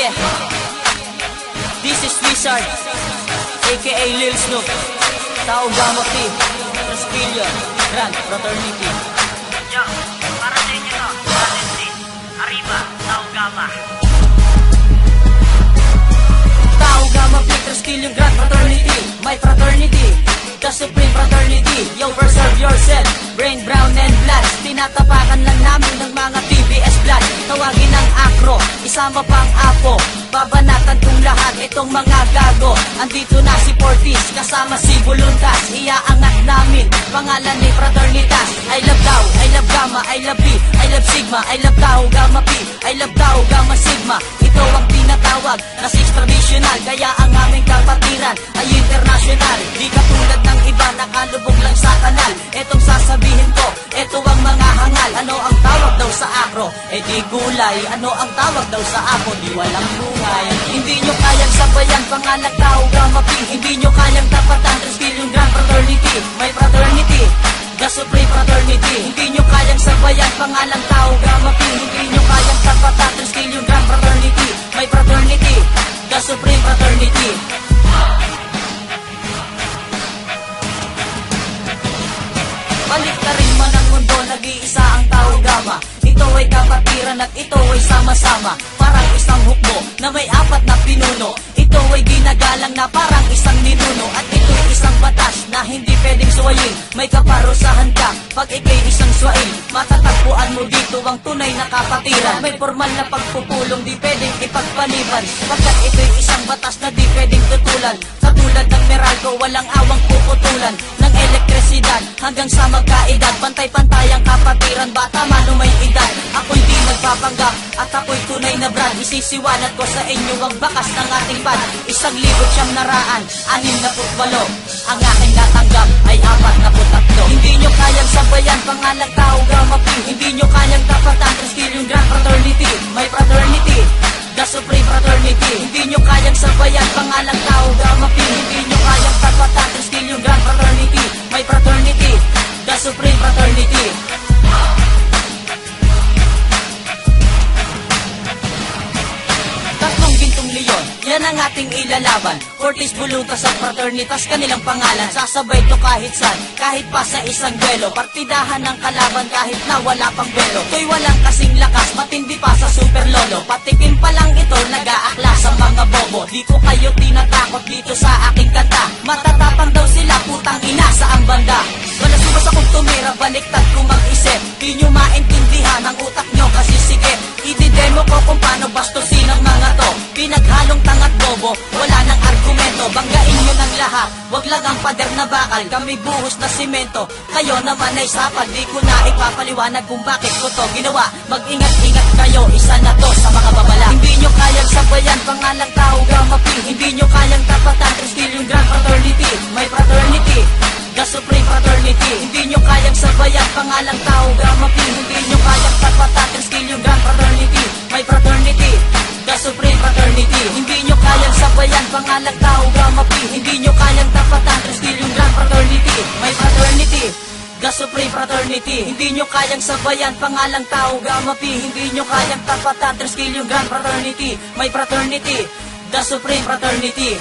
Yeah, this is Wizard, aka Lil Snoop, Tau Gamma P, Trespillion, Grand Fraternity. Yo, para sa inyo to, Valentine, Arriba, Tau Gamma. Tau Gamma P, Trespillion, Grand Fraternity, my fraternity, the supreme fraternity. Yo, preserve yourself, brain, brown and blood. Tinatapakan lang namin ng mga TBS blood. Tawagin ng akro, isama pang apo. Babanatan kong lahat itong mga gago. Andito na si Portis, kasama si Voluntas. Iaangat namin, pangalan ni Fraternitas. I love Tau, I love Gamma, I love P, I love Sigma, I love Tau Gamma P, I love Tau Gamma Sigma. Ito ang tinatawag na six traditional, kaya ang aming kapatiran ay international. Di katulad ng iba, nakalubog lang sa kanal. Etong sasabihin ko, eto ang mga hangal. Ano ang tawag daw sa akro? E di gulay. Ano ang tawag daw sa ako? Di walang bungay. Hindi nyo kayang sabayan, pangalan Tau Gamma P. Hindi nyo kayang tapatan, Trespillion Grand Fraternity, my fraternity, the supreme fraternity. Hindi nyo kayang sabayan, pangalan Tau Gamma P. Hindi nyo kayang tapatan, Trespillion Grand Fraternity, my fraternity, the supreme fraternity. Balik ka rin man ang mundo, nag-iisa ang Tau Gamma. Ito ay kapatiran at ito ay sama-sama. Parang isang hukbo na may apat na pinuno. Ito ay ginagalang na parang isang ninuno. At ito ay isang batas na hindi pwedeng suwayin. May kaparusahan ka pag ikay isang swain. Matatagpuan mo dito ang tunay na kapatiran. May formal na pagpupulong di pwedeng ipagpaliban. Pagkat ito ay isang batas na di pwedeng tutulan. Katulad ng Meralco, walang awang puputulan ng elektrisidad hanggang sa magkaedad. Pantay-pantay ang kapatiran, bata man o may edad. Ako'y di nagpapanggap at ako'y tunay na brand. Isisiwanat ko sa inyo ang bakas ng ating band. 1,968 ang aking natanggap ay 43. Hindi nyo kayang sabayan, pangalan Tau Gamma P. Hindi nyo kayang tapatan, Trespillion Grand Fraternity, my fraternity, the supreme fraternity. Hindi nyo kayang sabayan, pangalan Tau Gamma P. Hindi nyo kayang tapatan, Trespillion Grand Fraternity, my fraternity, the supreme fraternity. Tatlong gintong leon, yan ang ating ilalaban. Portis, Voluntas at Fraternitas, kanilang pangalan. Sasabay to kahit saan, kahit pa sa isang duelo. Partidahan ng kalaban kahit na wala pang belo. To'y walang kasing lakas, matindi pa sa super lolo. Patikim pa lang ito, nag-aakla sa mga bobo. Di ko kayo tinatakot dito sa aking kanta. Matatapang daw sila, putang ina sa ang banda. Wala subas akong tumira, baliktad kong mag-isip. Di nyo maintindihan ang utak nyo kasi sige. Ididemo ko kung paano bastusin ang mga to. Pinaghalong tangat bobo, wala nang argumento. Banggain nyo ng lahat, wag lang ang pader na bakal. Kami buhos na simento, kayo naman ay sapag. Di ko na ipapaliwanag kung bakit ko to ginawa. Mag-ingat-ingat kayo, isa na to sa mga babala. Hindi nyo kayang sabayan, pangalan Tau Gamma P. Hindi nyo kayang tapatan, Trespillion Grand Fraternity, my fraternity, the supreme fraternity. Hindi nyo kayang sabayan, pangalan Tau Gamma P. Hindi nyo kayang tapatan, Trespillion Grand Fraternity, my fraternity, the supreme fraternity. Hindi nyo kayang sabayan, pangalan Tau Gamma P. Hindi nyo kayang tapatan, Trespillion Grand Fraternity, my fraternity, the supreme fraternity. Hindi nyo kayang sabayan, pangalan Tau Gamma P. Hindi nyo kayang tapatan, Trespillion Grand Fraternity, my fraternity, the supreme fraternity.